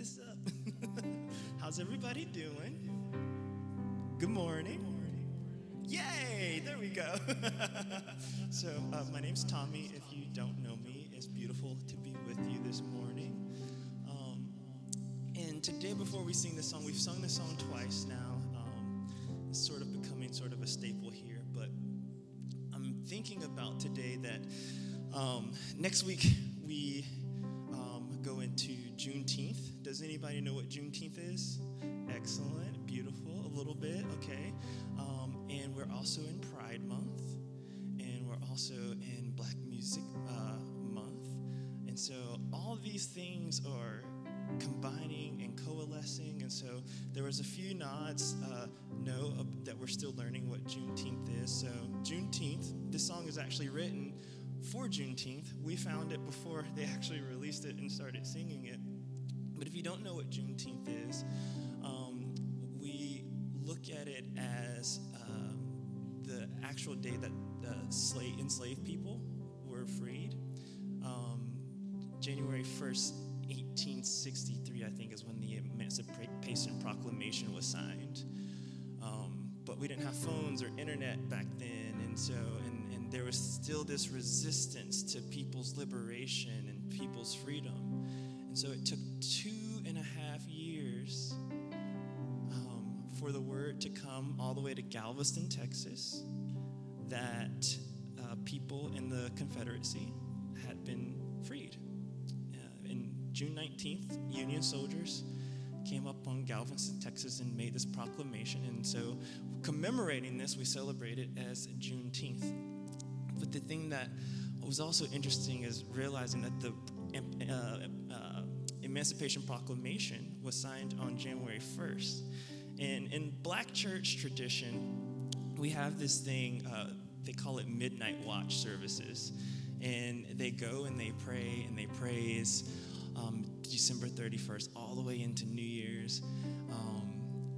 this up. How's everybody doing? Good morning. Yay, there we go. So my name's Tommy. If you don't know me, it's beautiful to be with you this morning. And today, before we sing this song, we've sung this song twice now. It's sort of becoming sort of a staple here, but I'm thinking about today that next week we go into Juneteenth. Does anybody know what Juneteenth is? Excellent, beautiful, a little bit, okay. And we're also in Pride Month, and we're also in Black Music Month. And so all these things are combining and coalescing, and so there was a few nods that we're still learning what Juneteenth is. So Juneteenth, this song is actually written for Juneteenth. We found it before they actually released it and started singing it. But if you don't know what Juneteenth is, we look at it as the actual day that enslaved people were freed. January 1st, 1863, I think, is when the Emancipation Proclamation was signed. But we didn't have phones or internet back then, and so and there was still this resistance to people's liberation and people's freedom. And so it took 2.5 years for the word to come all the way to Galveston, Texas, that people in the Confederacy had been freed. In June 19th, Union soldiers came up on Galveston, Texas, and made this proclamation. And so commemorating this, we celebrate it as Juneteenth. But the thing that was also interesting is realizing that the Emancipation Proclamation was signed on January 1st. And in Black church tradition, we have this thing, they call it midnight watch services. And they go and they pray and they praise December 31st all the way into New Year's.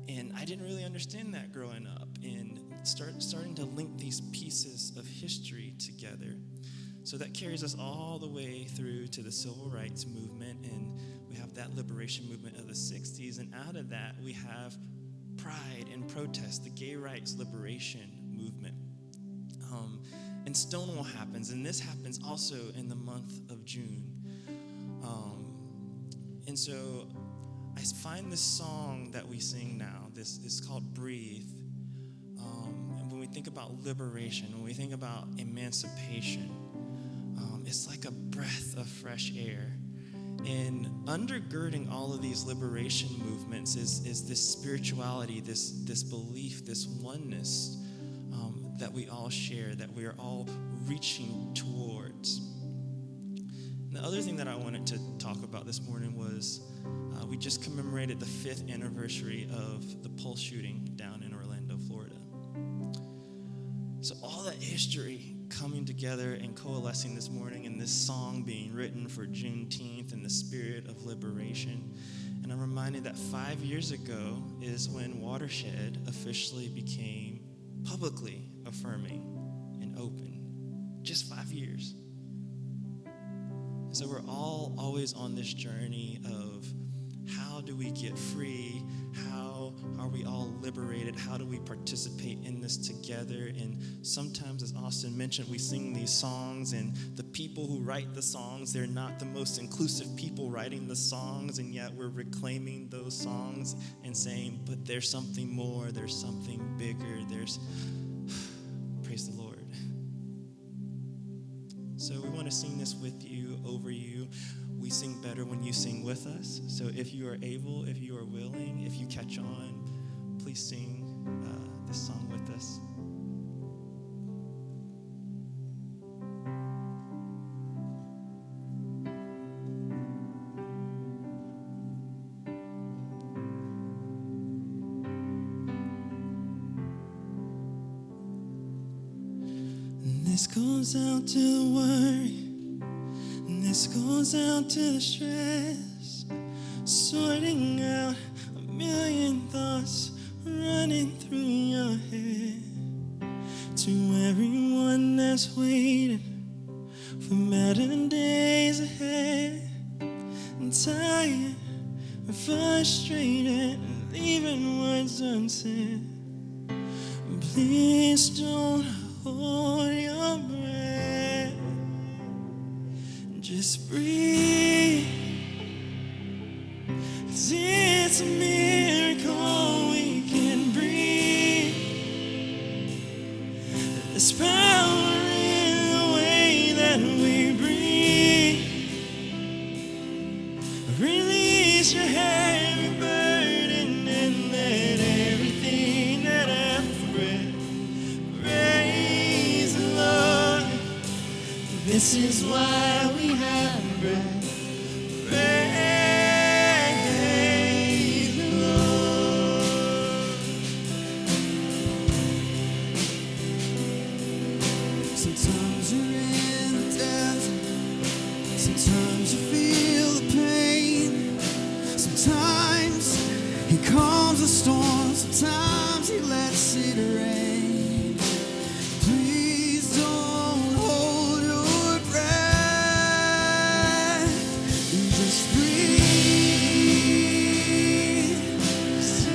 And I didn't really understand that growing up, and starting to link these pieces of history together. So that carries us all the way through to the Civil Rights Movement, and we have that liberation movement of the 60s, and out of that we have pride and protest, the gay rights liberation movement. And Stonewall happens, and this happens also in the month of June. And so I find this song that we sing now, this is called Breathe. And when we think about liberation, when we think about emancipation, it's like a breath of fresh air. And undergirding all of these liberation movements is this spirituality, this belief, this oneness that we all share, that we are all reaching towards. And the other thing that I wanted to talk about this morning was we just commemorated the 5th anniversary of the Pulse shooting down in Orlando, Florida. So all that history coming together and coalescing this morning, and this song being written for Juneteenth and the spirit of liberation. And I'm reminded that 5 years ago is when Watershed officially became publicly affirming and open. Just 5 years. So we're all always on this journey of how do we get free? How are we all liberated? How do we participate in this together? And sometimes, as Austin mentioned, we sing these songs, and the people who write the songs, they're not the most inclusive people writing the songs, and yet we're reclaiming those songs and saying, but there's something more, there's something bigger, there's, praise the Lord. So we want to sing this with you, over you. We sing better when you sing with us. So if you are able, if you are willing, if you catch on, please sing this song with us. This goes out to the worry. This goes out to the stress, sorting out a million thoughts running through your head. To everyone that's waiting for better days ahead, and tired frustrated, leaving words unsaid. Please don't hold your breath. Just breathe. 'Cause it's a miracle we can breathe. There's power in the way that we breathe. Release your heavy burden and let everything that has breath praise the Lord. This is why we have breath. Praise the Lord. Sometimes you're in the desert. Sometimes you feel the pain. Sometimes He calms the storm. Sometimes He lets it rain. Please don't hold your breath. Just breathe.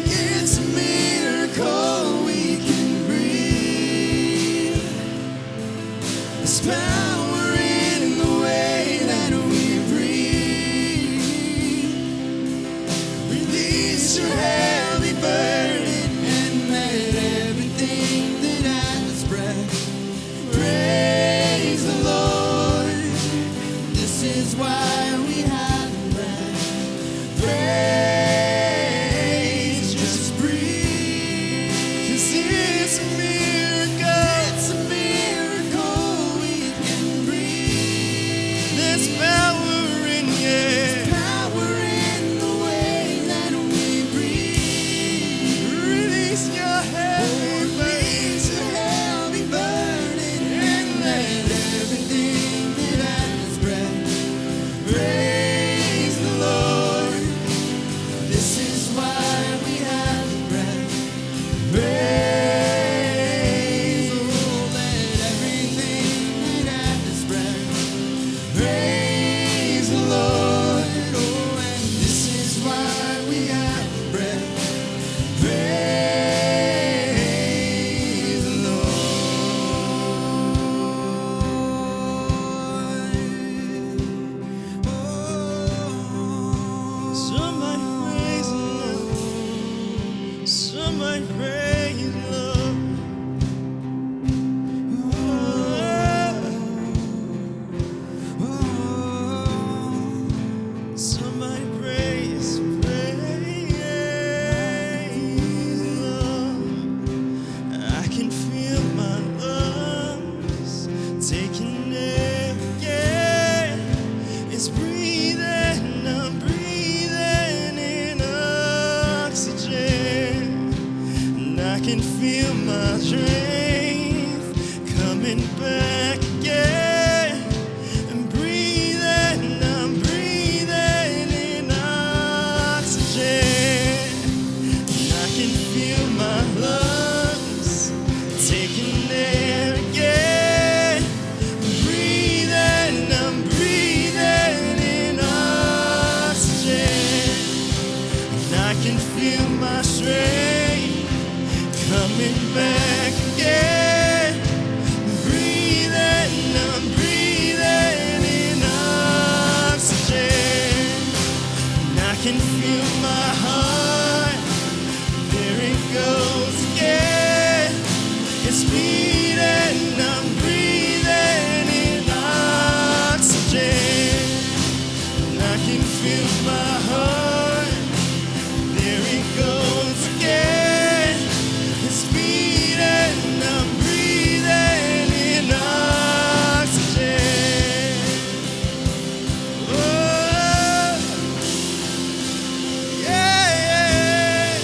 It's a miracle we can breathe. There's power in the way that we breathe. Release your heavy burden and let everything that has breath praise the Lord. This is why we have breath. Praise, just breathe. 'Cause it's a miracle. It's a miracle we can breathe. There's power in you. There's power in the way that we breathe. Release your heavy burden and let everything that has breath praise the Lord. This is why we have breath. Praise, oh, let everything that has breath praise the Lord. Oh, and this is why we have breath. Praise the Lord. Oh, somebody praise the Lord. Somebody praise the Lord. Oh, somebody praise the Lord. I can feel my lungs taking air again. It's breathing, I'm breathing in oxygen. And I can feel my strength coming back again. I'm breathing in oxygen. And I can feel my lungs taking air again. I'm breathing in oxygen. And I can feel my strength coming back again. I'm breathing in oxygen. And I can feel my heart. There it goes again. It's beating. I'm breathing in oxygen. And I can feel my heart. There it goes again. It's beating. I'm breathing in oxygen. Oh, yeah.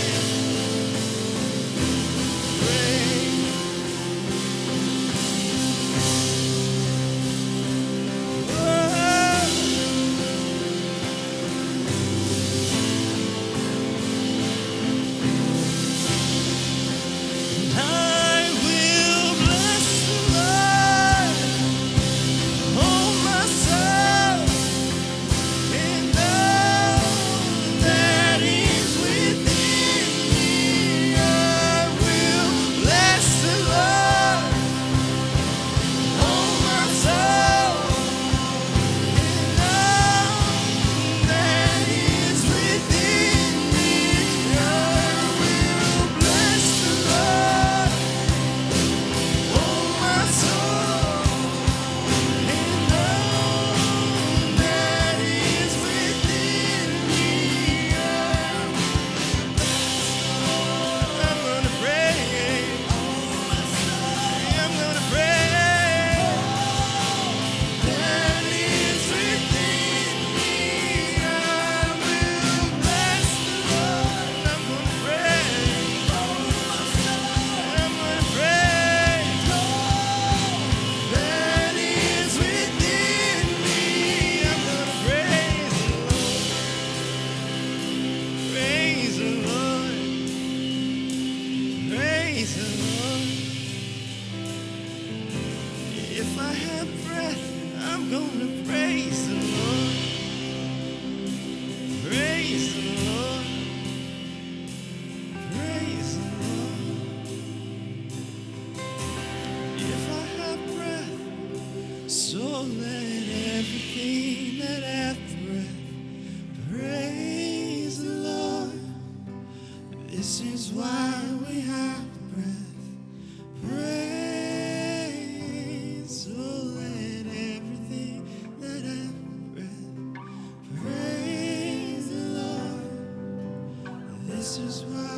This is why